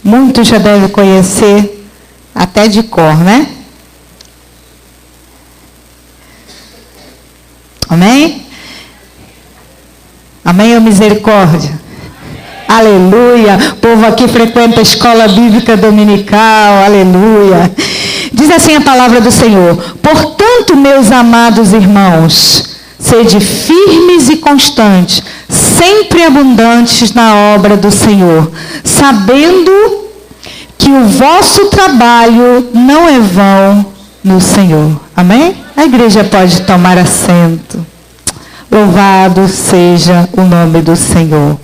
Muitos já devem conhecer até de cor, né? Amém? Amém ou misericórdia? Aleluia. O povo aqui frequenta a escola bíblica dominical. Aleluia. Diz assim a palavra do Senhor: portanto, meus amados irmãos, sede firmes e constantes, sempre abundantes na obra do Senhor, sabendo que o vosso trabalho não é vão no Senhor. Amém? A igreja pode tomar assento. Louvado seja o nome do Senhor.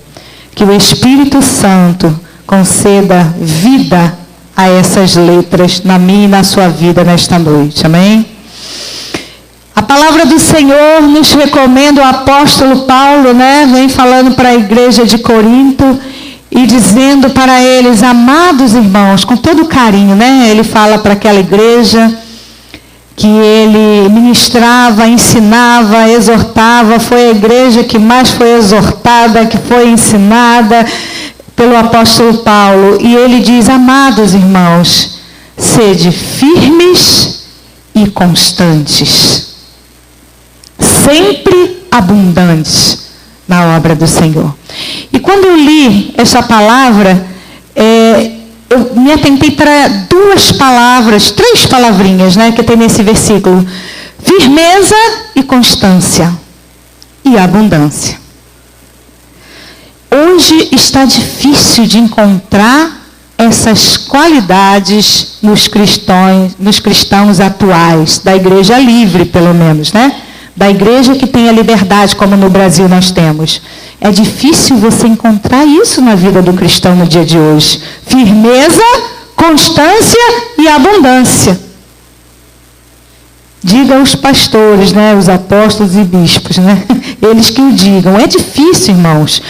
Que o Espírito Santo conceda vida a essas letras na minha e na sua vida nesta noite. Amém? A palavra do Senhor nos recomenda, o apóstolo Paulo, né, vem falando para a igreja de Corinto e dizendo para eles: amados irmãos, com todo carinho, né? Ele fala para aquela igreja que ele ministrava, ensinava, exortava. Foi a igreja que mais foi exortada, que foi ensinada pelo apóstolo Paulo. E ele diz: amados irmãos, sede firmes e constantes, sempre abundantes na obra do Senhor. E quando eu li essa palavra, eu me atentei para duas palavras, três palavrinhas, né, que tem nesse versículo: firmeza e constância e abundância. Hoje está difícil de encontrar essas qualidades nos cristãos atuais, da igreja livre, pelo menos, né? Da igreja que tem a liberdade, como no Brasil nós temos. É difícil você encontrar isso na vida do cristão no dia de hoje. Firmeza, constância e abundância. Diga aos pastores, né, os apóstolos e bispos, né? Eles que o digam. É difícil, irmãos.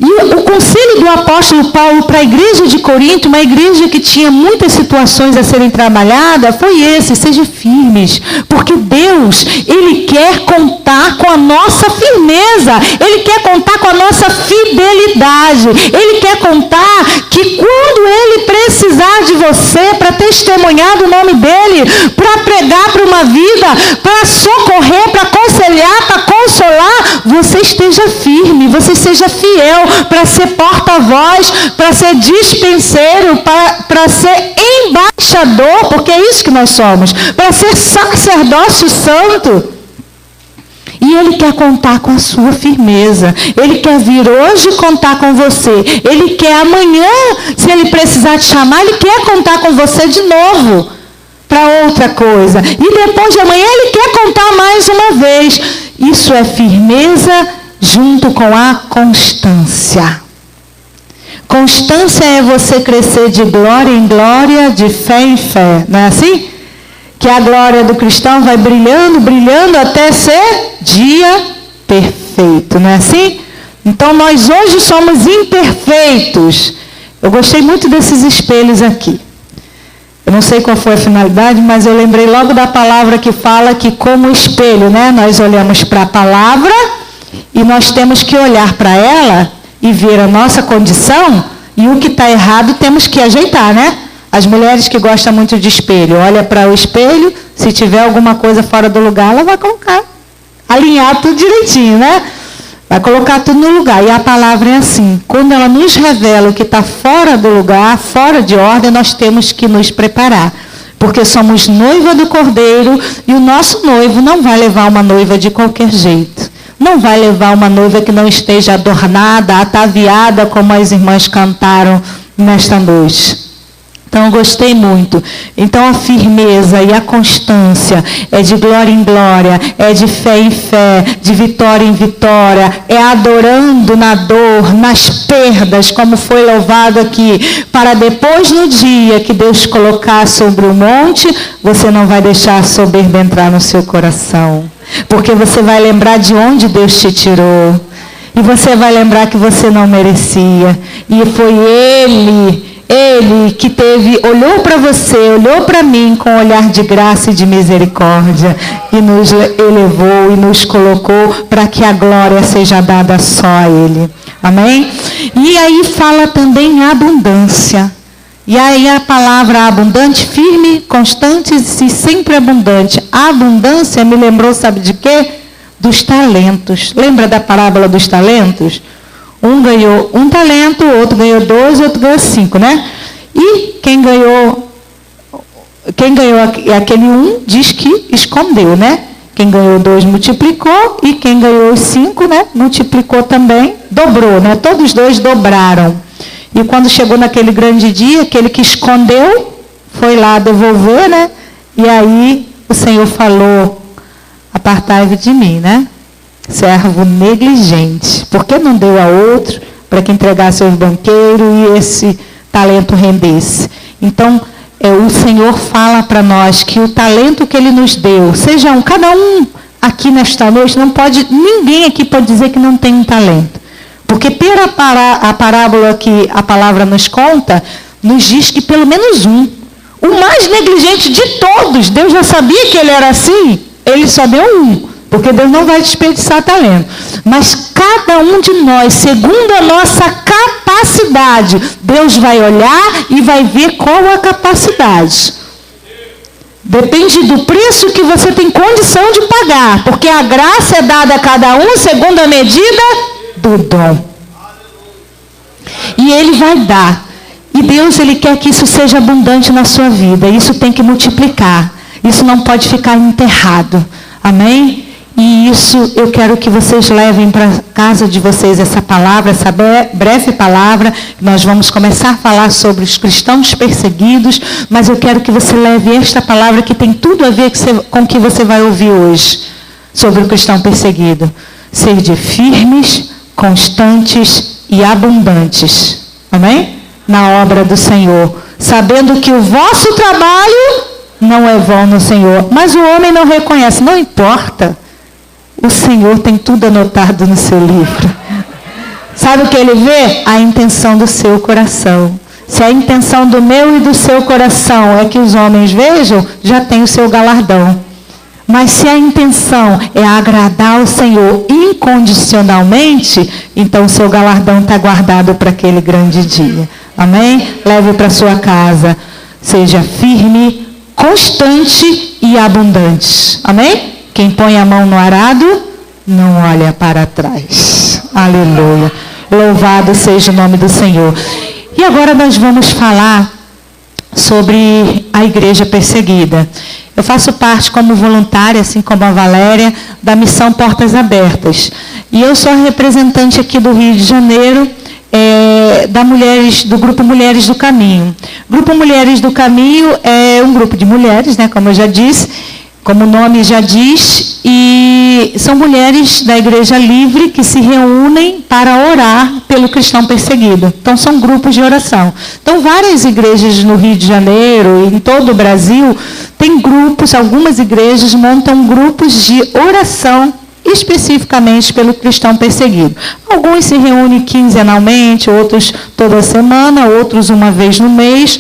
E o conselho do apóstolo Paulo para a igreja de Corinto, uma igreja que tinha muitas situações a serem trabalhadas, foi esse: sejam firmes, porque Deus, Ele quer contar com a nossa firmeza, Ele quer contar com a nossa fidelidade, Ele quer contar que quando Ele precisar de você para testemunhar do nome dEle, para pregar para uma vida, para socorrer, para aconselhar, para consolar, você esteja firme, você seja fiel, para ser porta-voz, para ser dispenseiro, para ser embaixador, porque é isso que nós somos, para ser sacerdócio santo. E Ele quer contar com a sua firmeza. Ele quer vir hoje contar com você. Ele quer amanhã, se Ele precisar te chamar, Ele quer contar com você de novo para outra coisa. E depois de amanhã Ele quer contar mais uma vez. Isso é firmeza junto com a constância. Constância é você crescer de glória em glória, de fé em fé. Não é assim? Que a glória do cristão vai brilhando, brilhando até ser dia perfeito. Não é assim? Então nós hoje somos imperfeitos. Eu gostei muito desses espelhos aqui. Eu não sei qual foi a finalidade, mas eu lembrei logo da palavra que fala que como espelho, né? Nós olhamos para a palavra e nós temos que olhar para ela e ver a nossa condição, e o que está errado temos que ajeitar, né? As mulheres que gostam muito de espelho, olha para o espelho, se tiver alguma coisa fora do lugar, ela vai colocar, alinhar tudo direitinho, né? Vai colocar tudo no lugar. E a palavra é assim: quando ela nos revela o que está fora do lugar, fora de ordem, nós temos que nos preparar. Porque somos noiva do Cordeiro e o nosso noivo não vai levar uma noiva de qualquer jeito. Não vai levar uma noiva que não esteja adornada, ataviada, como as irmãs cantaram nesta noite. Então, eu gostei muito. Então, a firmeza e a constância é de glória em glória, é de fé em fé, de vitória em vitória, é adorando na dor, nas perdas, como foi louvado aqui, para depois no dia que Deus colocar sobre o monte, você não vai deixar a soberba entrar no seu coração. Porque você vai lembrar de onde Deus te tirou. E você vai lembrar que você não merecia. E foi Ele Ele que olhou para você, olhou para mim com um olhar de graça e de misericórdia e nos elevou e nos colocou para que a glória seja dada só a Ele. Amém? E aí fala também em abundância. E aí a palavra abundante, firme, constante e sempre abundante. A abundância me lembrou, sabe de quê? Dos talentos. Lembra da parábola dos talentos? Um ganhou 1 talento, o outro ganhou 2, o outro ganhou 5, né? E quem ganhou aquele 1 diz que escondeu, né? Quem ganhou 2 multiplicou e quem ganhou 5, né? Multiplicou também, dobrou, né? Todos os 2 dobraram. E quando chegou naquele grande dia, aquele que escondeu foi lá devolver, né? E aí o Senhor falou: apartai-vos de mim, né? Servo negligente. Por que não deu a outro para que entregasse aos banqueiros e esse talento rendesse? Então, o Senhor fala para nós que o talento que Ele nos deu, seja cada um aqui nesta noite, ninguém aqui pode dizer que não tem um talento. Porque pela a parábola que a palavra nos conta, nos diz que pelo menos um. O mais negligente de todos, Deus já sabia que ele era assim, Ele só deu um. Porque Deus não vai desperdiçar talento. Mas cada um de nós, segundo a nossa capacidade, Deus vai olhar e vai ver qual a capacidade. Depende do preço que você tem condição de pagar. Porque a graça é dada a cada um segundo a medida do dom. E Ele vai dar. E Deus, Ele quer que isso seja abundante na sua vida. Isso tem que multiplicar. Isso não pode ficar enterrado. Amém? E isso eu quero que vocês levem para casa de vocês essa palavra, essa breve palavra. Nós vamos começar a falar sobre os cristãos perseguidos, mas eu quero que você leve esta palavra que tem tudo a ver com o que você vai ouvir hoje sobre o cristão perseguido. Sede firmes, constantes e abundantes. Amém? Na obra do Senhor. Sabendo que o vosso trabalho não é vão no Senhor. Mas o homem não reconhece. Não importa. O Senhor tem tudo anotado no seu livro. Sabe o que Ele vê? A intenção do seu coração. Se a intenção do meu e do seu coração é que os homens vejam, já tem o seu galardão. Mas se a intenção é agradar ao Senhor incondicionalmente, então o seu galardão está guardado para aquele grande dia. Amém? Leve para sua casa. Seja firme, constante e abundante. Amém? Quem põe a mão no arado, não olha para trás. Aleluia. Louvado seja o nome do Senhor. E agora nós vamos falar sobre a igreja perseguida. Eu faço parte como voluntária, assim como a Valéria, da missão Portas Abertas. E eu sou a representante aqui do Rio de Janeiro, do Grupo Mulheres do Caminho. O Grupo Mulheres do Caminho é um grupo de mulheres, né, como eu já disse, como o nome já diz, e são mulheres da Igreja Livre que se reúnem para orar pelo cristão perseguido. Então, são grupos de oração. Então, várias igrejas no Rio de Janeiro e em todo o Brasil têm grupos, algumas igrejas montam grupos de oração especificamente pelo cristão perseguido. Alguns se reúnem quinzenalmente, outros toda semana, outros uma vez no mês,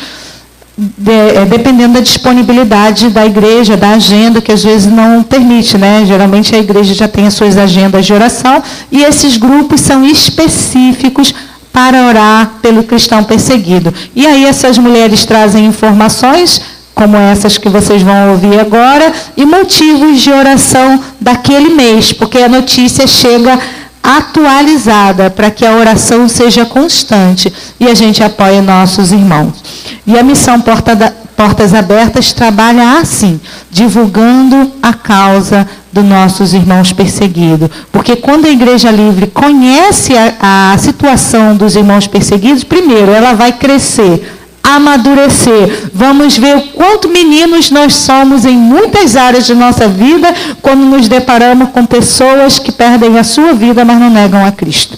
dependendo da disponibilidade da igreja, da agenda, que às vezes não permite, né? Geralmente a igreja já tem as suas agendas de oração e esses grupos são específicos para orar pelo cristão perseguido. E aí essas mulheres trazem informações, como essas que vocês vão ouvir agora, e motivos de oração daquele mês, porque a notícia chega atualizada para que a oração seja constante e a gente apoie nossos irmãos. E a missão Portas Abertas trabalha assim, divulgando a causa dos nossos irmãos perseguidos. Porque quando a Igreja Livre conhece a situação dos irmãos perseguidos, primeiro, ela vai crescer, amadurecer. Vamos ver o quanto meninos nós somos em muitas áreas de nossa vida quando nos deparamos com pessoas que perdem a sua vida, mas não negam a Cristo.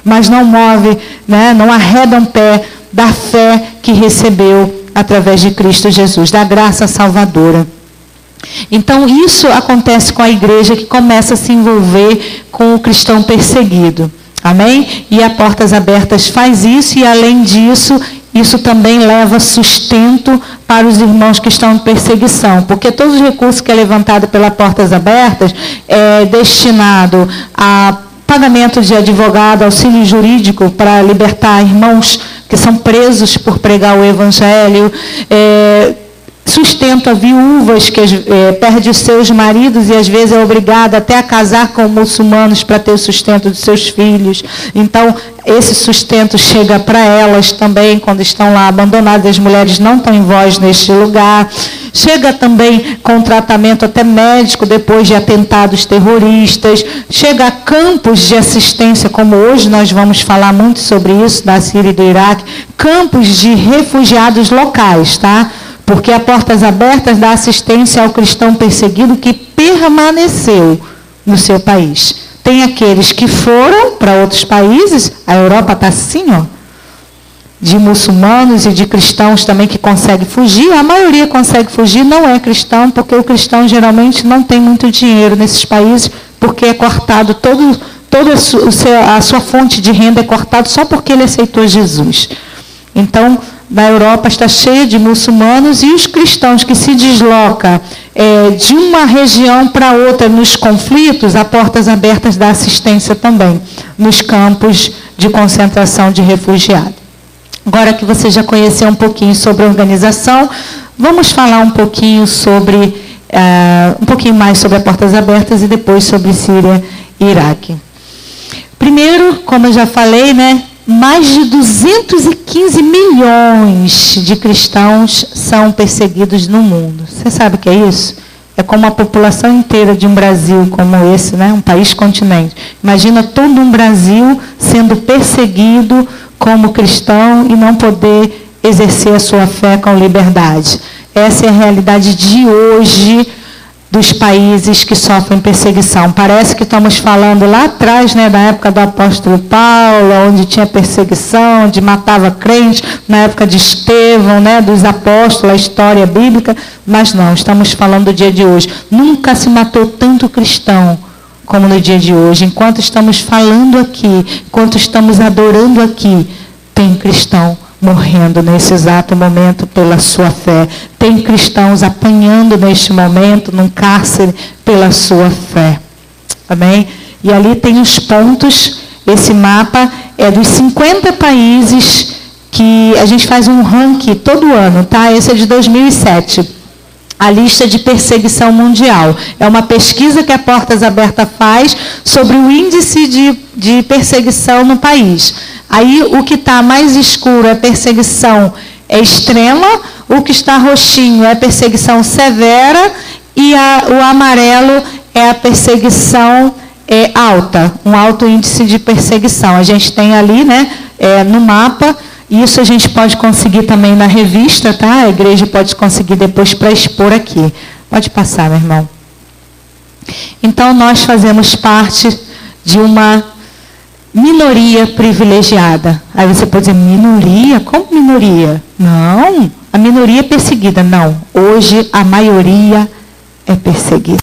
Mas não movem, né, não arredam pé da fé que recebeu através de Cristo Jesus, da graça salvadora. Então, isso acontece com a igreja que começa a se envolver com o cristão perseguido. Amém? E a Portas Abertas faz isso e, além disso, isso também leva sustento para os irmãos que estão em perseguição, porque todos os recursos que é levantado pela Portas Abertas é destinado a pagamento de advogado, auxílio jurídico para libertar irmãos que são presos por pregar o Evangelho, sustento a viúvas que perdem os seus maridos e às vezes é obrigada até a casar com muçulmanos para ter o sustento dos seus filhos. Então, esse sustento chega para elas também quando estão lá abandonadas. As mulheres não têm voz neste lugar. Chega também com tratamento até médico depois de atentados terroristas. Chega a campos de assistência, como hoje nós vamos falar muito sobre isso, da Síria e do Iraque. Campos de refugiados locais, tá? Porque a Portas Abertas dá assistência ao cristão perseguido que permaneceu no seu país. Tem aqueles que foram para outros países, a Europa está assim, ó, de muçulmanos e de cristãos também que conseguem fugir. A maioria consegue fugir, não é cristão, porque o cristão geralmente não tem muito dinheiro nesses países, porque é cortado toda a sua fonte de renda é cortada só porque ele aceitou Jesus. Então, na Europa está cheia de muçulmanos e os cristãos que se deslocam de uma região para outra nos conflitos, a Portas Abertas dá assistência também nos campos de concentração de refugiados. Agora que você já conheceu um pouquinho sobre a organização, vamos falar um pouquinho mais sobre a Portas Abertas e depois sobre Síria e Iraque. Primeiro, como eu já falei, mais de 215 milhões de cristãos são perseguidos no mundo. Você sabe o que é isso? É como a população inteira de um Brasil como esse, um país continente. Imagina todo um Brasil sendo perseguido como cristão e não poder exercer a sua fé com liberdade. Essa é a realidade de hoje dos países que sofrem perseguição. Parece que estamos falando lá atrás, da época do apóstolo Paulo, onde tinha perseguição, onde matava crentes, na época de Estevão, dos apóstolos, a história bíblica, mas não, estamos falando do dia de hoje. Nunca se matou tanto cristão como no dia de hoje. Enquanto estamos falando aqui, enquanto estamos adorando aqui, tem cristão morrendo nesse exato momento pela sua fé. Tem cristãos apanhando neste momento num cárcere pela sua fé. Amém? E ali tem os pontos. Esse mapa é dos 50 países que a gente faz um ranking todo ano, tá? Esse é de 2007. A lista de perseguição mundial. É uma pesquisa que a Portas Abertas faz sobre o índice de perseguição no país. Aí o que está mais escuro é perseguição extrema, o que está roxinho é perseguição severa e o amarelo é a perseguição alta, um alto índice de perseguição. A gente tem ali, no mapa, isso a gente pode conseguir também na revista, tá? A igreja pode conseguir depois para expor aqui. Pode passar, meu irmão. Então, nós fazemos parte de uma minoria privilegiada. Aí você pode dizer, minoria? Como minoria? Não, a minoria é perseguida. Não, hoje a maioria é perseguida.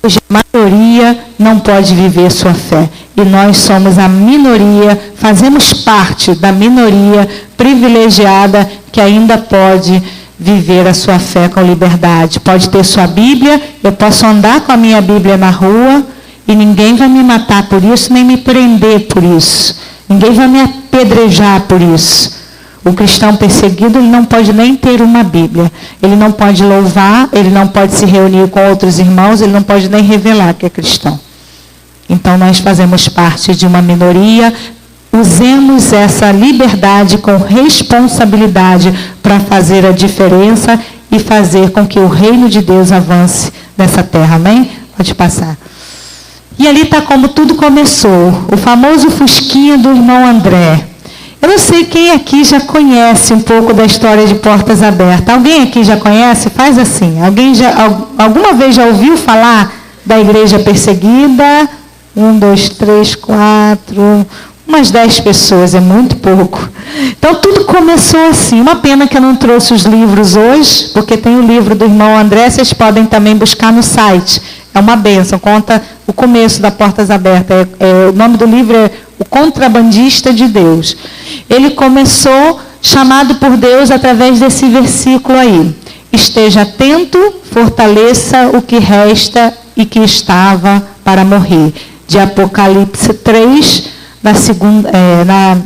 Hoje a maioria não pode viver sua fé. E nós somos a minoria, fazemos parte da minoria privilegiada que ainda pode viver a sua fé com liberdade. Pode ter sua Bíblia, eu posso andar com a minha Bíblia na rua, e ninguém vai me matar por isso, nem me prender por isso. Ninguém vai me apedrejar por isso. O cristão perseguido, ele não pode nem ter uma Bíblia. Ele não pode louvar, ele não pode se reunir com outros irmãos, ele não pode nem revelar que é cristão. Então, nós fazemos parte de uma minoria. Usemos essa liberdade com responsabilidade para fazer a diferença e fazer com que o reino de Deus avance nessa terra. Amém? Pode passar. E ali está como tudo começou, o famoso fusquinha do irmão André. Eu não sei quem aqui já conhece um pouco da história de Portas Abertas. Alguém aqui já conhece? Faz assim. Alguma vez já ouviu falar da igreja perseguida? 1, 2, 3, 4, umas 10 pessoas, é muito pouco. Então tudo começou assim. Uma pena que eu não trouxe os livros hoje, porque tem o livro do irmão André, vocês podem também buscar no site. É uma bênção, conta o começo da Portas Abertas. O nome do livro é O Contrabandista de Deus. Ele começou chamado por Deus através desse versículo aí. Esteja atento, fortaleça o que resta e que estava para morrer. De Apocalipse 3, na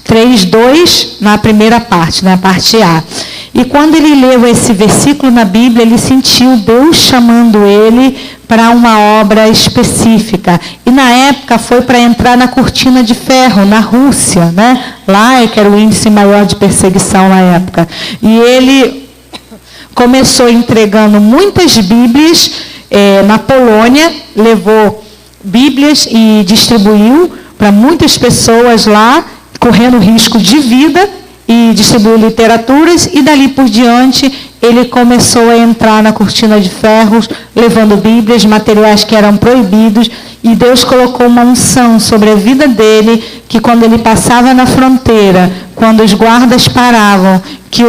3:2, na primeira parte, na parte A. E quando ele leu esse versículo na Bíblia, ele sentiu Deus chamando ele para uma obra específica. E na época foi para entrar na cortina de ferro, na Rússia, né? Lá é que era o índice maior de perseguição na época. E ele começou entregando muitas Bíblias na Polônia, levou Bíblias e distribuiu para muitas pessoas lá, correndo risco de vida, e distribuiu literaturas, e dali por diante ele começou a entrar na cortina de ferro, levando Bíblias, materiais que eram proibidos, e Deus colocou uma unção sobre a vida dele, que quando ele passava na fronteira, quando os guardas paravam, que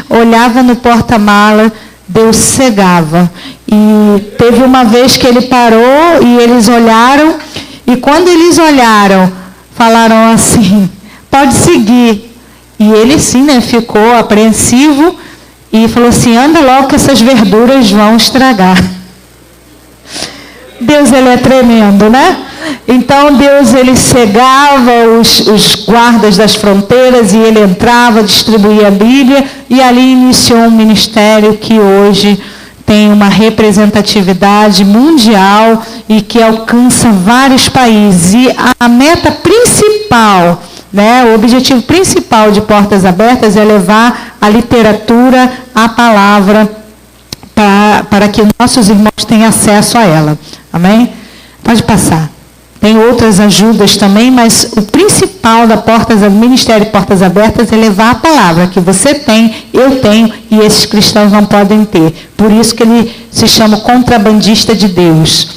olhava no porta-mala, Deus cegava. E teve uma vez que ele parou e eles olharam, e quando eles olharam, falaram assim, pode seguir. E ele sim, né, ficou apreensivo e falou assim, anda logo que essas verduras vão estragar. Deus, ele é tremendo, né? Então Deus, ele cegava os guardas das fronteiras e ele entrava, distribuía a Bíblia e ali iniciou um ministério que hoje tem uma representatividade mundial e que alcança vários países. E a meta principal, né, o objetivo principal de Portas Abertas é levar a literatura, a palavra, para que nossos irmãos tenham acesso a ela. Amém? Pode passar. Tem outras ajudas também, mas o principal do Ministério Portas Abertas é levar a palavra que você tem, eu tenho, e esses cristãos não podem ter. Por isso que ele se chama contrabandista de Deus.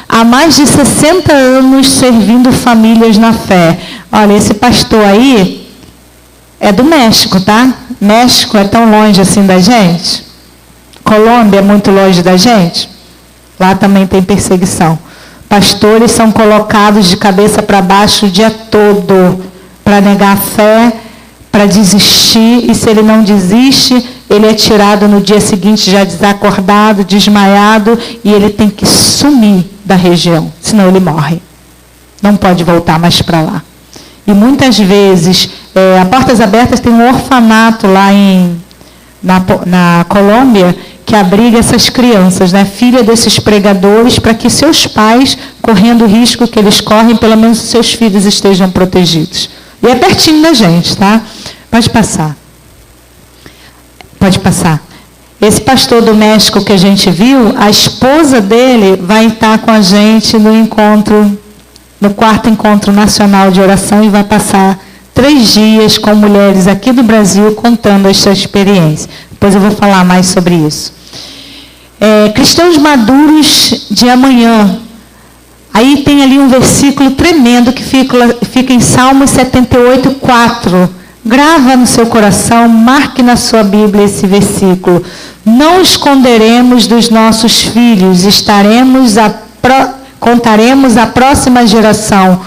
Há mais de 60 anos servindo famílias na fé. Olha, esse pastor aí é do México, tá? México é tão longe assim da gente. Colômbia é muito longe da gente. Lá também tem perseguição. Pastores são colocados de cabeça para baixo o dia todo para negar a fé, para desistir. E se ele não desiste, ele é tirado no dia seguinte já desacordado, desmaiado, e ele tem que sumir da região, senão ele morre. Não pode voltar mais para lá. E muitas vezes, a Portas Abertas tem um orfanato lá na Colômbia, que abriga essas crianças, né, filha desses pregadores, para que seus pais, correndo o risco que eles correm, pelo menos seus filhos estejam protegidos. E é pertinho da gente, tá? Pode passar. Pode passar. Esse pastor do México que a gente viu, a esposa dele vai estar com a gente no 4º Encontro Nacional de Oração, e vai passar 3 dias com mulheres aqui do Brasil contando a sua experiência. Depois eu vou falar mais sobre isso. Cristãos maduros de amanhã. Aí tem ali um versículo tremendo que fica em Salmos 78:4. Grava no seu coração, marque na sua Bíblia esse versículo. Não esconderemos dos nossos filhos, contaremos à próxima geração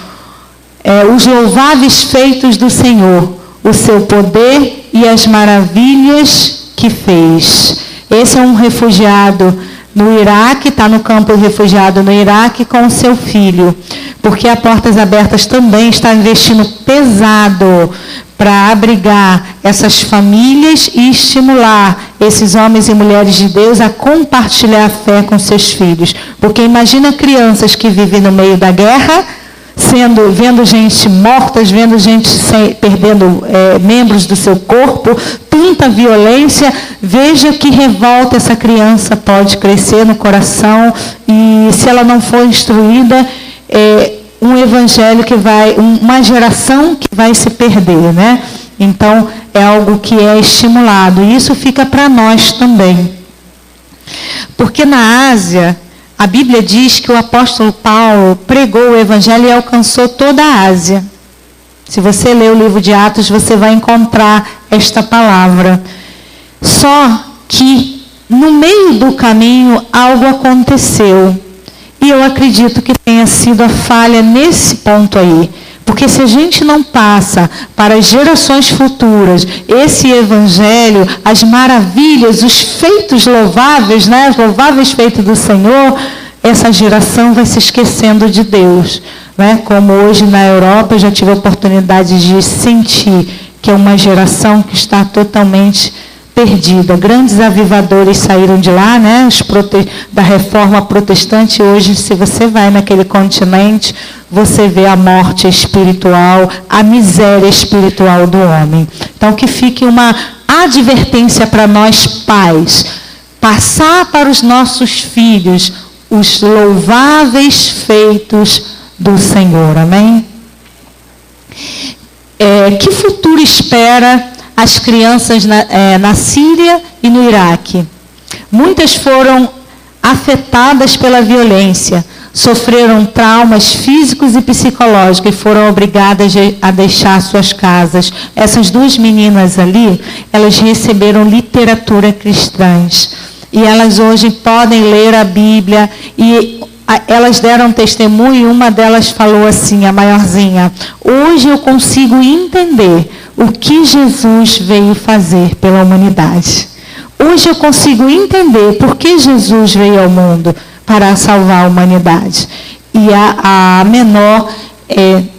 os louváveis feitos do Senhor, o seu poder e as maravilhas que fez. Esse é um refugiado no Iraque, está no campo de refugiado no Iraque com o seu filho, porque a Portas Abertas também está investindo pesado para abrigar essas famílias e estimular esses homens e mulheres de Deus a compartilhar a fé com seus filhos. Porque imagina crianças que vivem no meio da guerra, vendo gente morta, vendo gente perdendo membros do seu corpo, tanta violência. Veja que revolta essa criança pode crescer no coração, e se ela não for instruída, um evangelho uma geração que vai se perder, né? Então, é algo que é estimulado, e isso fica para nós também. Porque na Ásia, a Bíblia diz que o apóstolo Paulo pregou o evangelho e alcançou toda a Ásia. Se você ler o livro de Atos, você vai encontrar esta palavra. Só que, no meio do caminho, algo aconteceu. E eu acredito que tenha sido a falha nesse ponto aí. Porque se a gente não passa para as gerações futuras esse evangelho, as maravilhas, os feitos louváveis, né? Os louváveis feitos do Senhor, essa geração vai se esquecendo de Deus. Né? Como hoje na Europa eu já tive a oportunidade de sentir que é uma geração que está totalmente perdida. Grandes avivadores saíram de lá, né? Da reforma protestante. Hoje, se você vai naquele continente, você vê a morte espiritual, a miséria espiritual do homem. Então, que fique uma advertência para nós pais, passar para os nossos filhos os louváveis feitos do Senhor. Amém? Que futuro espera as crianças na Síria e no Iraque? Muitas foram afetadas pela violência, sofreram traumas físicos e psicológicos e foram obrigadas a deixar suas casas. Essas duas meninas ali, elas receberam literatura cristã e elas hoje podem ler a Bíblia e elas deram testemunho e uma delas falou assim, a maiorzinha: hoje eu consigo entender o que Jesus veio fazer pela humanidade. Hoje eu consigo entender por que Jesus veio ao mundo para salvar a humanidade. E a menor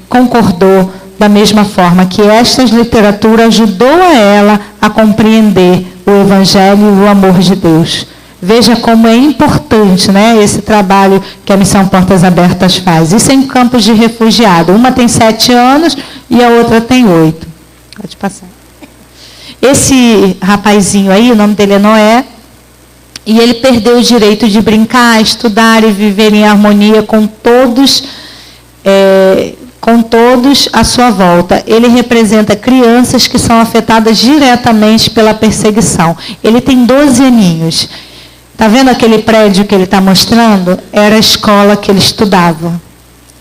concordou da mesma forma, que estas literaturas ajudou a ela a compreender o Evangelho e o amor de Deus. Veja como é importante, né, esse trabalho que a Missão Portas Abertas faz. Isso é em campos de refugiado. Uma tem 7 anos e a outra tem 8. Pode passar. Esse rapazinho aí, o nome dele é Noé, e ele perdeu o direito de brincar, estudar e viver em harmonia com todos à sua volta. Ele representa crianças que são afetadas diretamente pela perseguição. Ele tem 12 aninhos. Está vendo aquele prédio que ele está mostrando? Era a escola que ele estudava.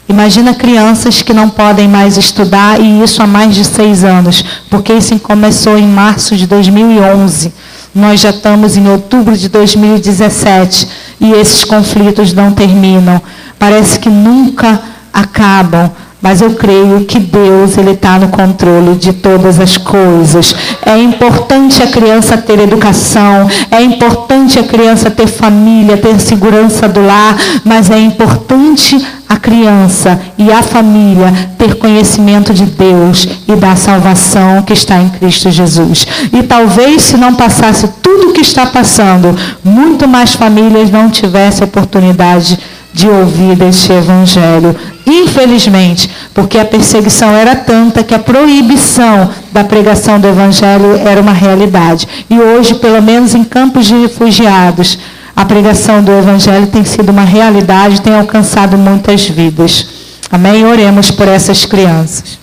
Imagina crianças que não podem mais estudar, e isso há mais de 6 anos, porque isso começou em março de 2011. Nós já estamos em outubro de 2017 e esses conflitos não terminam. Parece que nunca acabam. Mas eu creio que Deus, Ele está no controle de todas as coisas. É importante a criança ter educação, é importante a criança ter família, ter segurança do lar, mas é importante a criança e a família ter conhecimento de Deus e da salvação que está em Cristo Jesus. E talvez, se não passasse tudo o que está passando, muito mais famílias não tivessem oportunidade de ouvir deste Evangelho. Infelizmente, porque a perseguição era tanta que a proibição da pregação do Evangelho era uma realidade. E hoje, pelo menos em campos de refugiados, a pregação do Evangelho tem sido uma realidade, tem alcançado muitas vidas. Amém? Oremos por essas crianças.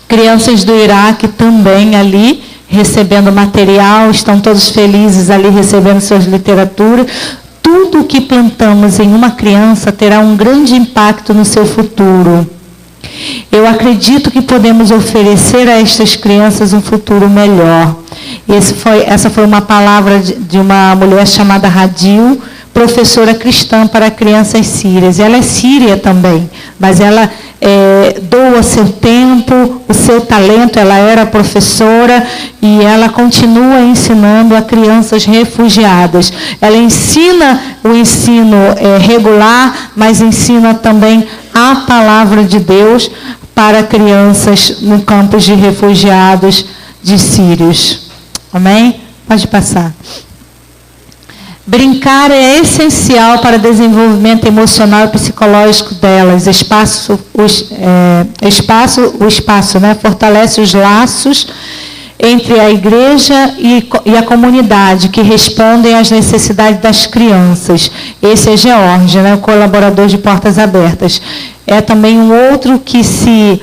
Crianças do Iraque também ali, recebendo material, estão todos felizes ali, recebendo suas literaturas. Tudo o que plantamos em uma criança terá um grande impacto no seu futuro. Eu acredito que podemos oferecer a estas crianças um futuro melhor. Essa foi uma palavra de uma mulher chamada Radil, professora cristã para crianças sírias. Ela é síria também, mas ela doa seu tempo, o seu talento. Ela era professora e ela continua ensinando a crianças refugiadas. Ela ensina o ensino regular, mas ensina também a palavra de Deus para crianças no campos de refugiados de sírios. Amém? Pode passar. Brincar é essencial para o desenvolvimento emocional e psicológico delas. O espaço, né? Fortalece os laços entre a igreja e a comunidade, que respondem às necessidades das crianças. Esse é George, né? O colaborador de Portas Abertas. É também um outro que se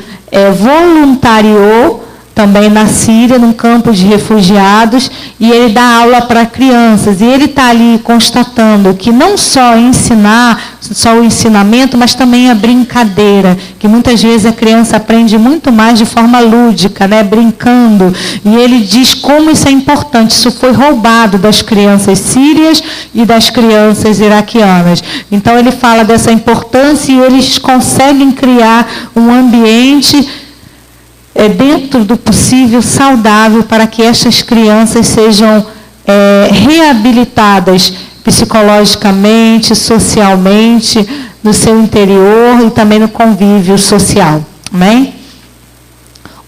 voluntariou também na Síria, num campo de refugiados, e ele dá aula para crianças. E ele está ali constatando que não só ensinar, só o ensinamento, mas também a brincadeira, que muitas vezes a criança aprende muito mais de forma lúdica, né, brincando. E ele diz como isso é importante. Isso foi roubado das crianças sírias e das crianças iraquianas. Então ele fala dessa importância e eles conseguem criar um ambiente dentro do possível saudável para que estas crianças sejam reabilitadas psicologicamente, socialmente, no seu interior e também no convívio social. Amém?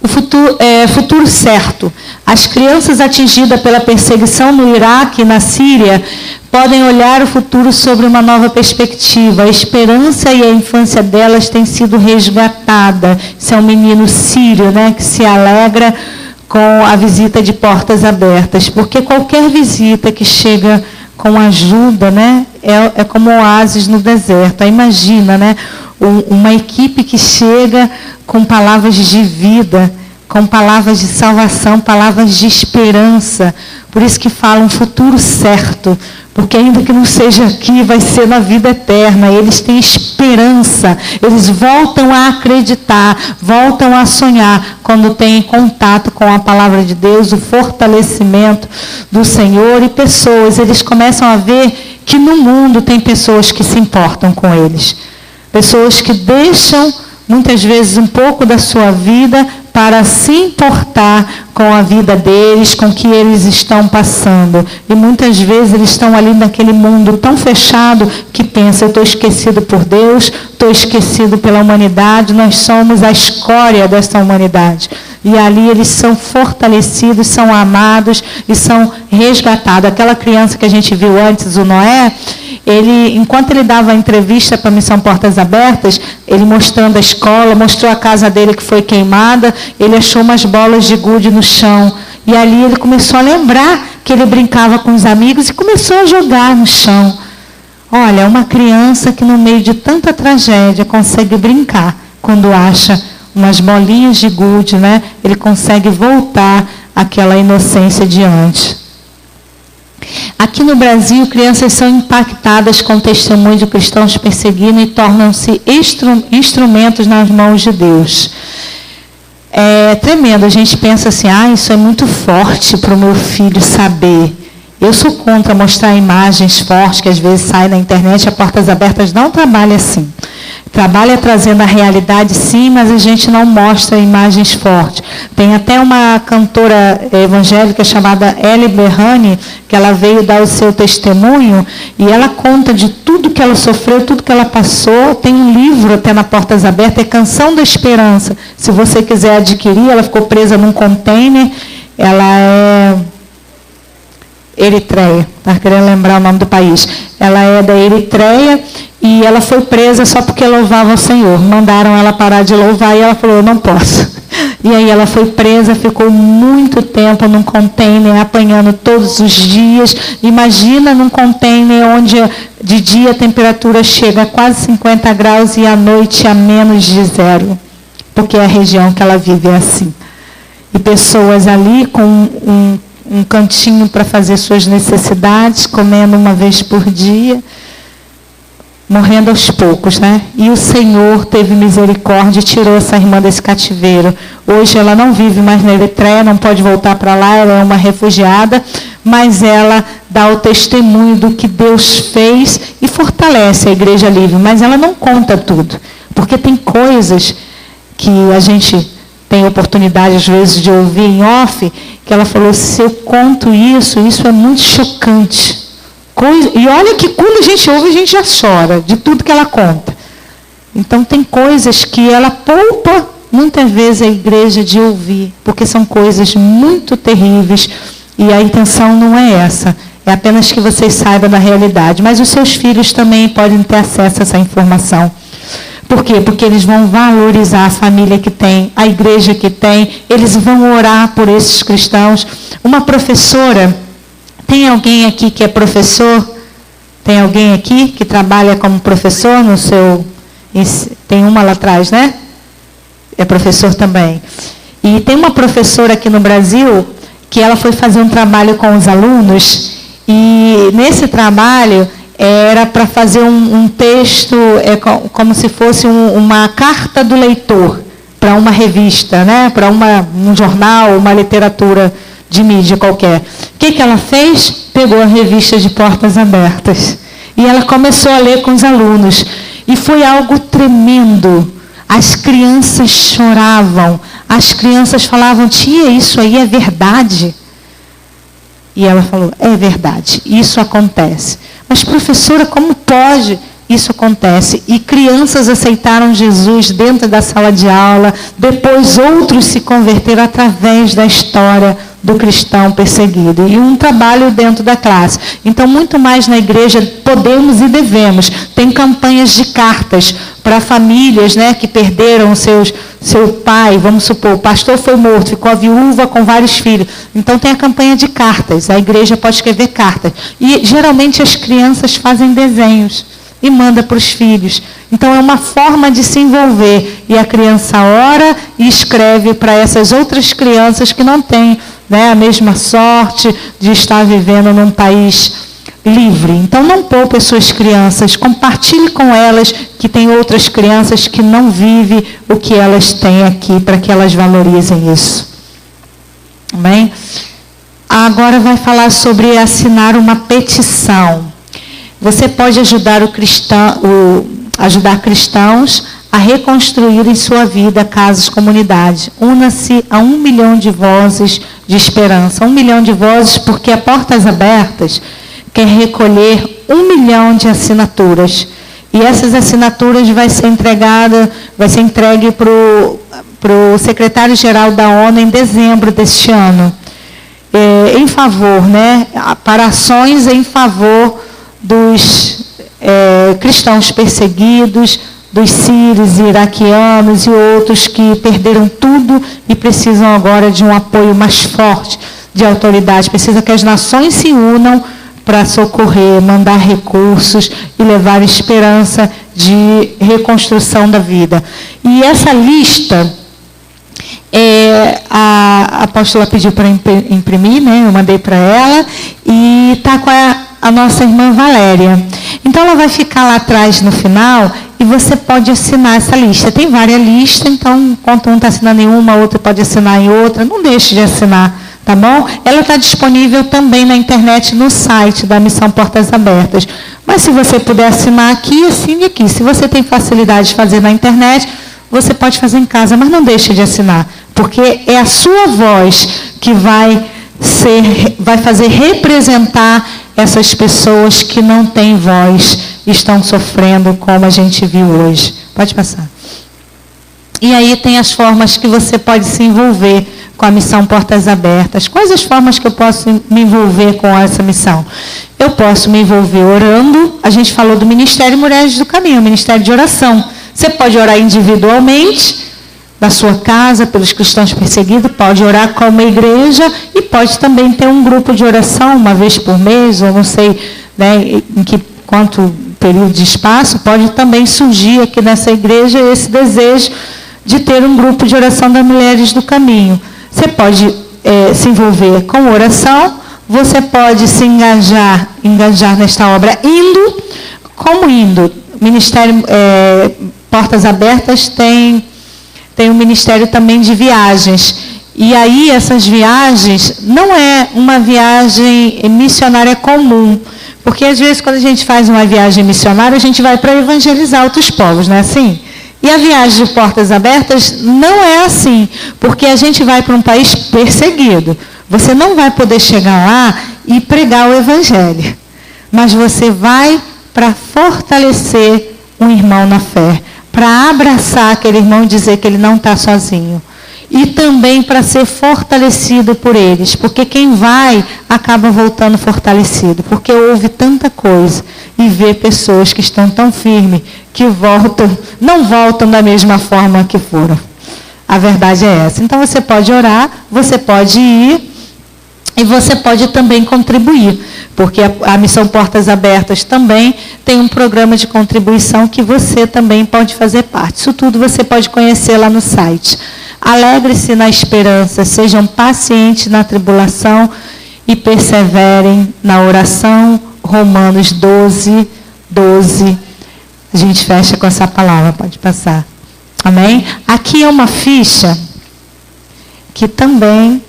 O futuro certo. As crianças atingidas pela perseguição no Iraque e na Síria podem olhar o futuro sobre uma nova perspectiva. A esperança e a infância delas tem sido resgatada. Isso é um menino sírio, né, que se alegra com a visita de portas abertas. Porque qualquer visita que chega com ajuda, né, é como um oásis no deserto. Aí imagina, né, uma equipe que chega com palavras de vida, com palavras de salvação, palavras de esperança. Por isso que fala um futuro certo. Porque ainda que não seja aqui, vai ser na vida eterna. Eles têm esperança. Eles voltam a acreditar, voltam a sonhar quando têm contato com a palavra de Deus, o fortalecimento do Senhor e pessoas. Eles começam a ver que no mundo tem pessoas que se importam com eles. Pessoas que deixam, muitas vezes, um pouco da sua vida para se importar com a vida deles, com o que eles estão passando. E muitas vezes eles estão ali naquele mundo tão fechado que pensa, eu estou esquecido por Deus, estou esquecido pela humanidade, nós somos a escória dessa humanidade. E ali eles são fortalecidos, são amados e são resgatados. Aquela criança que a gente viu antes, o Noé, enquanto ele dava a entrevista para a Missão Portas Abertas, ele mostrando a escola, mostrou a casa dele que foi queimada, ele achou umas bolas de gude no chão. E ali ele começou a lembrar que ele brincava com os amigos e começou a jogar no chão. Olha, uma criança que no meio de tanta tragédia consegue brincar quando acha umas bolinhas de gude, né? Ele consegue voltar àquela inocência de antes. Aqui no Brasil, crianças são impactadas com o testemunho de cristãos perseguindo e tornam-se instrumentos nas mãos de Deus. É tremendo, a gente pensa assim, isso é muito forte para o meu filho saber. Eu sou contra mostrar imagens fortes que às vezes saem na internet, a Portas Abertas não trabalha assim. Trabalha trazendo a realidade, sim, mas a gente não mostra imagens fortes. Tem até uma cantora evangélica chamada Ellie Berrani, que ela veio dar o seu testemunho, e ela conta de tudo que ela sofreu, tudo que ela passou. Tem um livro até na Portas Abertas, é Canção da Esperança. Se você quiser adquirir, ela ficou presa num container, ela é Eritreia, está querendo lembrar o nome do país. Ela é da Eritreia e ela foi presa só porque louvava o Senhor. Mandaram ela parar de louvar e ela falou, eu não posso. E aí ela foi presa, ficou muito tempo num container, apanhando todos os dias. Imagina num container onde de dia a temperatura chega a quase 50 graus e à noite a menos de 0. Porque a região que ela vive é assim. E pessoas ali com um cantinho para fazer suas necessidades, comendo uma vez por dia, morrendo aos poucos, né? E o Senhor teve misericórdia e tirou essa irmã desse cativeiro. Hoje ela não vive mais na Eritreia, não pode voltar para lá, ela é uma refugiada, mas ela dá o testemunho do que Deus fez e fortalece a Igreja Livre. Mas ela não conta tudo, porque tem coisas que a gente tem oportunidade, às vezes, de ouvir em off, que ela falou, se eu conto isso é muito chocante. E olha que quando a gente ouve, a gente já chora de tudo que ela conta. Então, tem coisas que ela poupa, muitas vezes, a igreja de ouvir, porque são coisas muito terríveis, e a intenção não é essa. É apenas que vocês saibam da realidade. Mas os seus filhos também podem ter acesso a essa informação. Por quê? Porque eles vão valorizar a família que tem, a igreja que tem, eles vão orar por esses cristãos. Uma professora, tem alguém aqui que é professor? Tem alguém aqui que trabalha como professor no seu... Tem uma lá atrás, né? É professor também. E tem uma professora aqui no Brasil que ela foi fazer um trabalho com os alunos, e nesse trabalho era para fazer um texto, como se fosse uma carta do leitor para uma revista, né? Para um jornal, uma literatura de mídia qualquer. O que ela fez? Pegou a revista de Portas Abertas e ela começou a ler com os alunos. E foi algo tremendo. As crianças choravam, as crianças falavam: tia, isso aí é verdade? E ela falou: é verdade, isso acontece. Mas professora, como pode? Isso acontece. E crianças aceitaram Jesus dentro da sala de aula, depois outros se converteram através da história do cristão perseguido. E um trabalho dentro da classe. Então, muito mais na igreja podemos e devemos. Tem campanhas de cartas para famílias, né, que perderam seu pai, vamos supor, o pastor foi morto, ficou a viúva com vários filhos. Então tem a campanha de cartas, a igreja pode escrever cartas. E geralmente as crianças fazem desenhos e manda para os filhos. Então é uma forma de se envolver. E a criança ora e escreve para essas outras crianças que não têm, né, a mesma sorte de estar vivendo num país livre. Então não poupe as suas crianças, compartilhe com elas que tem outras crianças que não vivem o que elas têm aqui, para que elas valorizem isso. Amém? Agora vai falar sobre assinar uma petição. Você pode ajudar ajudar cristãos a reconstruírem sua vida, casas, comunidade. Una-se a 1 milhão de vozes de esperança. 1 milhão de vozes, porque a Portas Abertas quer recolher 1 milhão de assinaturas. E essas assinaturas vai ser entregue para o secretário-geral da ONU em dezembro deste ano. Em favor, né? Para ações em favor dos cristãos perseguidos, dos sírios, iraquianos e outros que perderam tudo e precisam agora de um apoio mais forte de autoridade. Precisa que as nações se unam para socorrer, mandar recursos e levar esperança de reconstrução da vida. E essa lista, a apóstola pediu para imprimir, né? Eu mandei para ela, e está com a nossa irmã Valéria. Então ela vai ficar lá atrás no final e você pode assinar essa lista. Tem várias listas, então enquanto um está assinando em uma, outro pode assinar em outra, não deixe de assinar. Tá bom? Ela está disponível também na internet, no site da Missão Portas Abertas. Mas se você puder assinar aqui, assine aqui. Se você tem facilidade de fazer na internet, você pode fazer em casa, mas não deixe de assinar. Porque é a sua voz que vai fazer representar essas pessoas que não têm voz e estão sofrendo, como a gente viu hoje. Pode passar. E aí tem as formas que você pode se envolver com a Missão Portas Abertas. Quais as formas que eu posso me envolver com essa missão? Eu posso me envolver orando. A gente falou do Ministério Mulheres do Caminho, Ministério de Oração. Você pode orar individualmente, na sua casa, pelos cristãos perseguidos, pode orar como igreja e pode também ter um grupo de oração uma vez por mês, ou não sei, né, quanto período de espaço, pode também surgir aqui nessa igreja esse desejo de ter um grupo de oração das Mulheres do Caminho. Você pode se envolver com oração, você pode se engajar nesta obra indo. Como indo? Ministério Portas Abertas tem um ministério também de viagens. E aí essas viagens não é uma viagem missionária comum. Porque às vezes quando a gente faz uma viagem missionária, a gente vai para evangelizar outros povos, não é assim? E a viagem de Portas Abertas não é assim, porque a gente vai para um país perseguido. Você não vai poder chegar lá e pregar o evangelho, mas você vai para fortalecer um irmão na fé, para abraçar aquele irmão e dizer que ele não está sozinho. E também para ser fortalecido por eles, porque quem vai acaba voltando fortalecido, porque ouve tanta coisa e vê pessoas que estão tão firmes que não voltam da mesma forma que foram. A verdade é essa. Então você pode orar, você pode ir e você pode também contribuir, porque a Missão Portas Abertas também tem um programa de contribuição que você também pode fazer parte. Isso tudo você pode conhecer lá no site. Alegre-se na esperança, sejam pacientes na tribulação e perseverem na oração. Romanos 12, 12. A gente fecha com essa palavra, pode passar. Amém? Aqui é uma ficha que também...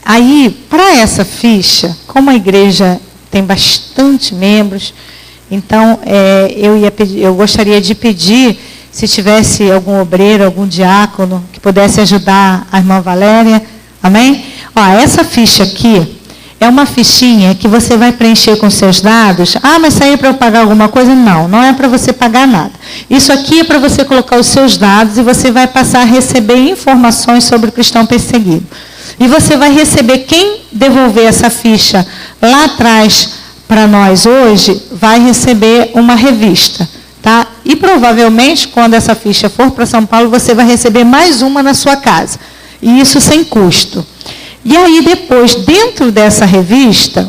Aí, para essa ficha, como a igreja tem bastante membros, então eu gostaria de pedir, se tivesse algum obreiro, algum diácono que pudesse ajudar a irmã Valéria, amém? Ó, essa ficha aqui é uma fichinha que você vai preencher com seus dados. Ah, mas isso aí é para eu pagar alguma coisa? Não, não é para você pagar nada. Isso aqui é para você colocar os seus dados e você vai passar a receber informações sobre o cristão perseguido. E você vai receber, quem devolver essa ficha lá atrás para nós hoje, vai receber uma revista. Tá? E provavelmente, quando essa ficha for para São Paulo, você vai receber mais uma na sua casa. E isso sem custo. E aí depois, dentro dessa revista,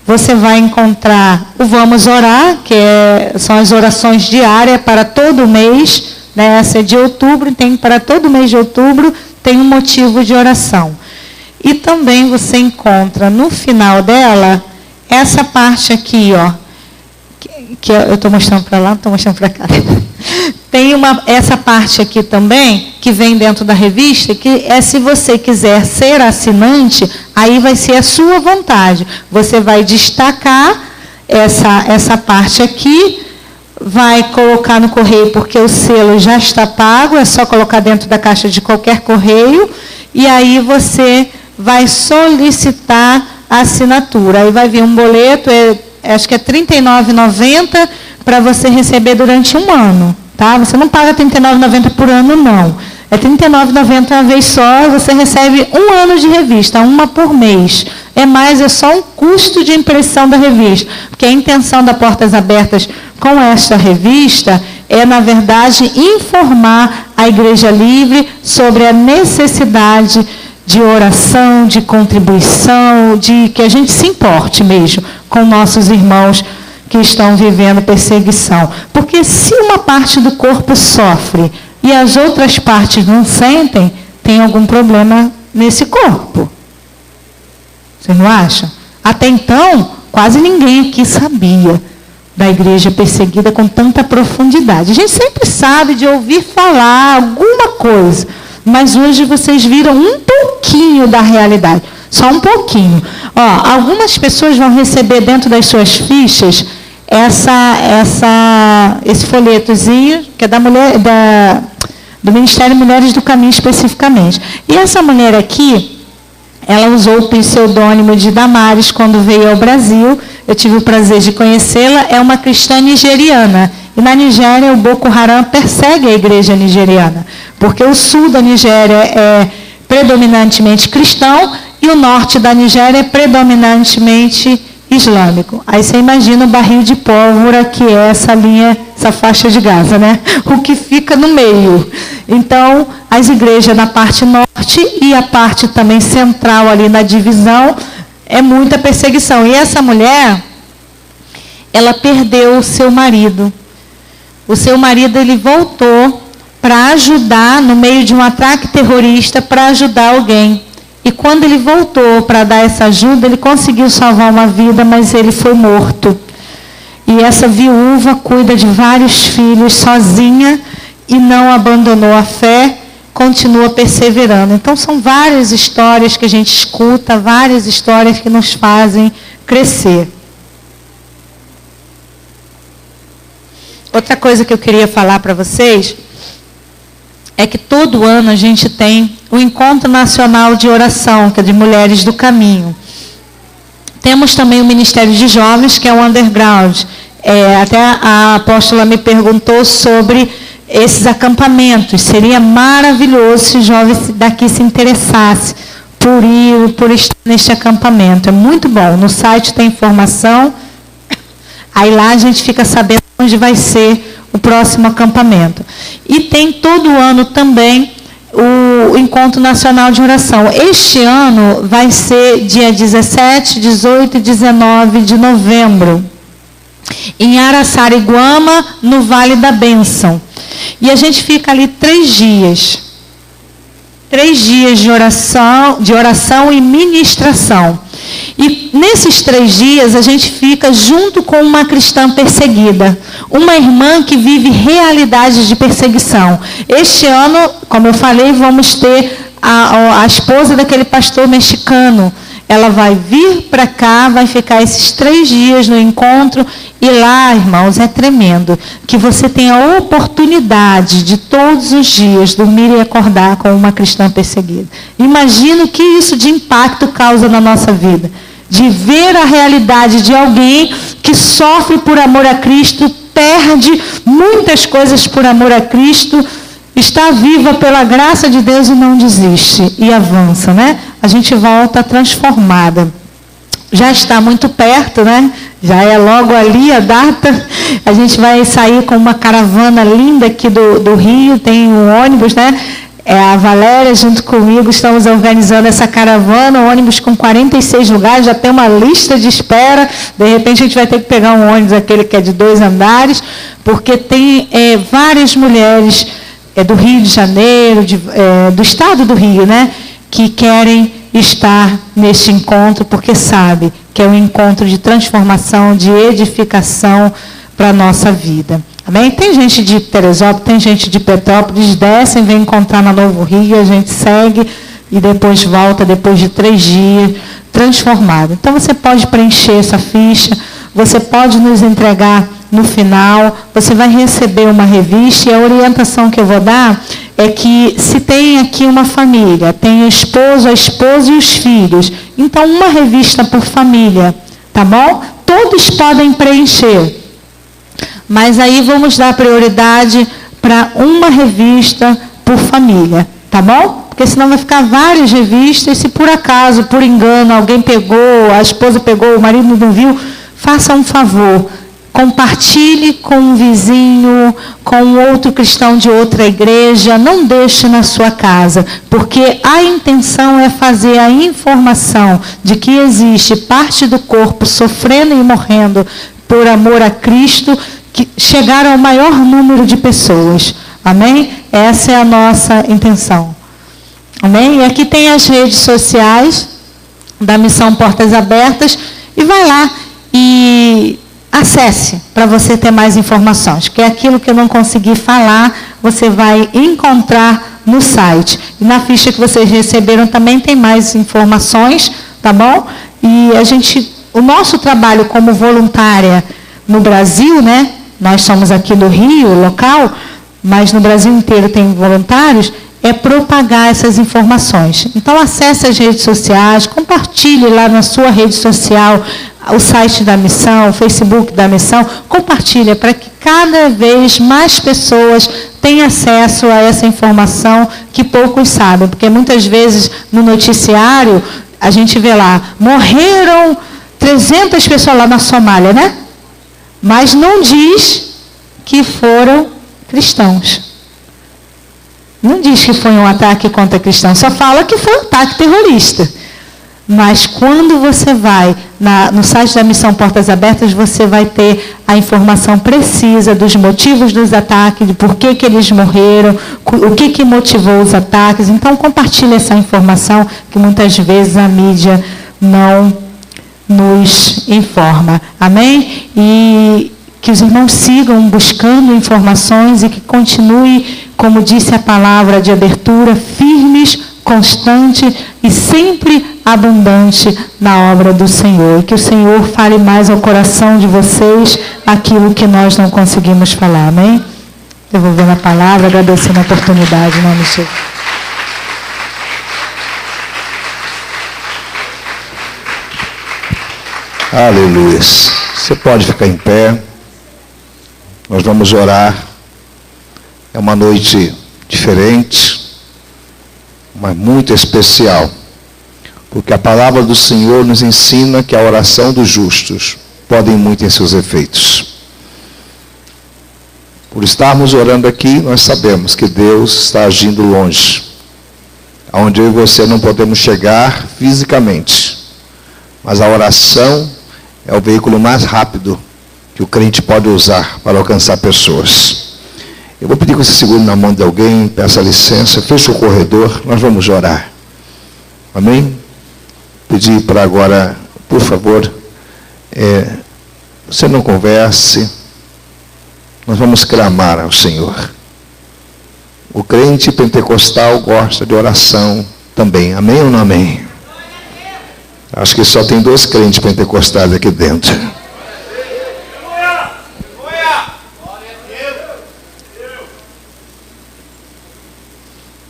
você vai encontrar o Vamos Orar, que são as orações diárias para todo mês, né? Essa é de outubro, tem para todo mês de outubro, tem um motivo de oração. E também você encontra no final dela, essa parte aqui, ó, que eu estou mostrando para lá, não estou mostrando para cá. Tem essa parte aqui também, que vem dentro da revista, que é se você quiser ser assinante, aí vai ser a sua vontade. Você vai destacar essa parte aqui, vai colocar no correio, porque o selo já está pago, é só colocar dentro da caixa de qualquer correio, e aí você vai solicitar a assinatura. Aí vai vir um boleto, acho que é R$ 39,90, para você receber durante um ano. Tá? Você não paga R$ 39,90 por ano, não. É R$ 39,90 uma vez só, e você recebe um ano de revista, uma por mês. É só um custo de impressão da revista. Porque a intenção da Portas Abertas com esta revista é, na verdade, informar a Igreja Livre sobre a necessidade de oração, de contribuição, de que a gente se importe mesmo com nossos irmãos que estão vivendo perseguição. Porque se uma parte do corpo sofre e as outras partes não sentem, tem algum problema nesse corpo. Vocês não acham? Até então, quase ninguém aqui sabia da igreja perseguida com tanta profundidade. A gente sempre sabe de ouvir falar alguma coisa, mas hoje vocês viram um pouquinho da realidade. Só um pouquinho. Ó, algumas pessoas vão receber dentro das suas fichas esse folhetozinho, que é do Ministério Mulheres do Caminho especificamente. E essa mulher aqui, ela usou o pseudônimo de Damares quando veio ao Brasil. Eu tive o prazer de conhecê-la. É uma cristã nigeriana. E na Nigéria, o Boko Haram persegue a igreja nigeriana, porque o sul da Nigéria é predominantemente cristão e o norte da Nigéria é predominantemente islâmico. Aí você imagina o barril de pólvora que é essa linha, essa faixa de Gaza, né? O que fica no meio. Então, as igrejas na parte norte e a parte também central ali na divisão, é muita perseguição. E essa mulher, ela perdeu o seu marido. O seu marido, ele voltou para ajudar, no meio de um ataque terrorista, para ajudar alguém. E quando ele voltou para dar essa ajuda, ele conseguiu salvar uma vida, mas ele foi morto. E essa viúva cuida de vários filhos sozinha e não abandonou a fé, continua perseverando. Então, são várias histórias que a gente escuta, várias histórias que nos fazem crescer. Outra coisa que eu queria falar para vocês é que todo ano a gente tem o Encontro Nacional de Oração, que é de Mulheres do Caminho. Temos também o Ministério de Jovens, que é o Underground. Até a apóstola me perguntou sobre esses acampamentos. Seria maravilhoso se os jovens daqui se interessassem por estar neste acampamento. É muito bom. No site tem informação. Aí lá a gente fica sabendo onde vai ser o próximo acampamento. E tem todo ano também o Encontro Nacional de Oração. Este ano vai ser dia 17, 18 e 19 de novembro. em Araçariguama, no Vale da Bênção. E a gente fica ali 3 dias. 3 dias de oração e ministração. E nesses 3 dias a gente fica junto com uma cristã perseguida, uma irmã que vive realidades de perseguição. Este ano, como eu falei, vamos ter a esposa daquele pastor mexicano. Ela vai vir para cá, vai ficar esses 3 dias no encontro. E lá, irmãos, é tremendo. Que você tenha a oportunidade de todos os dias dormir e acordar com uma cristã perseguida. Imagina o que isso de impacto causa na nossa vida. De ver a realidade de alguém que sofre por amor a Cristo, perde muitas coisas por amor a Cristo, está viva pela graça de Deus e não desiste. E avança, né? A gente volta transformada. Já está muito perto, né? Já é logo ali a data. A gente vai sair com uma caravana linda aqui do Rio. Tem um ônibus, né? A Valéria, junto comigo, estamos organizando essa caravana. Um ônibus com 46 lugares. Já tem uma lista de espera. De repente, a gente vai ter que pegar um ônibus, aquele que é de 2 andares. Porque tem várias mulheres do Rio de Janeiro, do estado do Rio, né? Que querem estar neste encontro, porque sabe que é um encontro de transformação, de edificação para a nossa vida. Amém? Tem gente de Teresópolis, tem gente de Petrópolis, descem, vem encontrar na Novo Rio, a gente segue e depois volta, depois de 3 dias, transformado. Então você pode preencher essa ficha, você pode nos entregar no final, você vai receber uma revista e a orientação que eu vou dar é que se tem aqui uma família, tem o esposo, a esposa e os filhos, então uma revista por família, tá bom? Todos podem preencher, mas aí vamos dar prioridade para uma revista por família, tá bom? Porque senão vai ficar várias revistas, se por acaso, por engano, alguém pegou, a esposa pegou, o marido não viu, faça um favor. Compartilhe com um vizinho, com outro cristão de outra igreja, não deixe na sua casa, porque a intenção é fazer a informação de que existe parte do corpo sofrendo e morrendo por amor a Cristo, que chegar ao maior número de pessoas. Amém? Essa é a nossa intenção. Amém? E aqui tem as redes sociais da Missão Portas Abertas, e vai lá e acesse para você ter mais informações, que é aquilo que eu não consegui falar, você vai encontrar no site. E na ficha que vocês receberam também tem mais informações, tá bom? E o nosso trabalho como voluntária no Brasil, né? Nós somos aqui do Rio, local, mas no Brasil inteiro tem voluntários, é propagar essas informações. Então acesse as redes sociais, compartilhe lá na sua rede social, o site da missão, o Facebook da missão, compartilha para que cada vez mais pessoas tenham acesso a essa informação que poucos sabem, porque muitas vezes no noticiário a gente vê lá, morreram 300 pessoas lá na Somália, né? Mas não diz que foram cristãos. Não diz que foi um ataque contra cristãos, só fala que foi um ataque terrorista. Mas quando você vai no site da Missão Portas Abertas, você vai ter a informação precisa dos motivos dos ataques, de por que eles morreram, o que motivou os ataques. Então, compartilhe essa informação que muitas vezes a mídia não nos informa. Amém? E que os irmãos sigam buscando informações e que continue, como disse a palavra de abertura, firmes, constante e sempre abundante na obra do Senhor. E que o Senhor fale mais ao coração de vocês aquilo que nós não conseguimos falar. Amém? Devolvendo a palavra, agradecendo a oportunidade, em nome de Jesus. Aleluia. Você pode ficar em pé. Nós vamos orar. É uma noite diferente, mas muito especial, porque a palavra do Senhor nos ensina que a oração dos justos pode muito em seus efeitos. Por estarmos orando aqui, nós sabemos que Deus está agindo longe, aonde eu e você não podemos chegar fisicamente, mas a oração é o veículo mais rápido que o crente pode usar para alcançar pessoas. Eu vou pedir que você segure na mão de alguém, peça licença, feche o corredor, nós vamos orar. Amém? Pedir para agora, por favor, você não converse, nós vamos clamar ao Senhor. O crente pentecostal gosta de oração também, amém ou não amém? Acho que só tem 2 crentes pentecostais aqui dentro.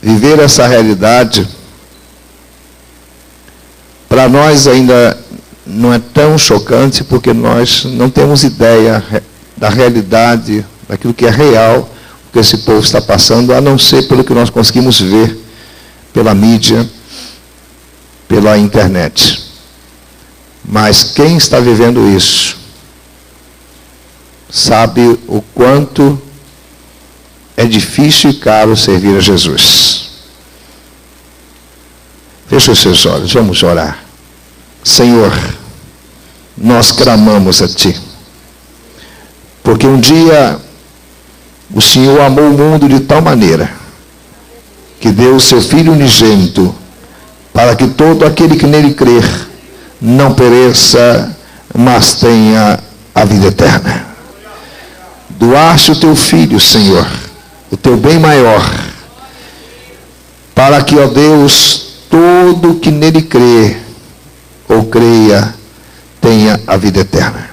Viver essa realidade, para nós ainda não é tão chocante, porque nós não temos ideia da realidade, daquilo que é real, o que esse povo está passando, a não ser pelo que nós conseguimos ver pela mídia, pela internet. Mas quem está vivendo isso sabe o quanto é difícil e caro servir a Jesus. Feche os seus olhos, vamos orar. Senhor, nós clamamos a Ti, porque um dia o Senhor amou o mundo de tal maneira que deu o seu Filho unigênito para que todo aquele que nele crer não pereça, mas tenha a vida eterna. Doaste o Teu Filho, Senhor, o Teu bem maior, para que, ó Deus, todo que nele crê ou creia tenha a vida eterna.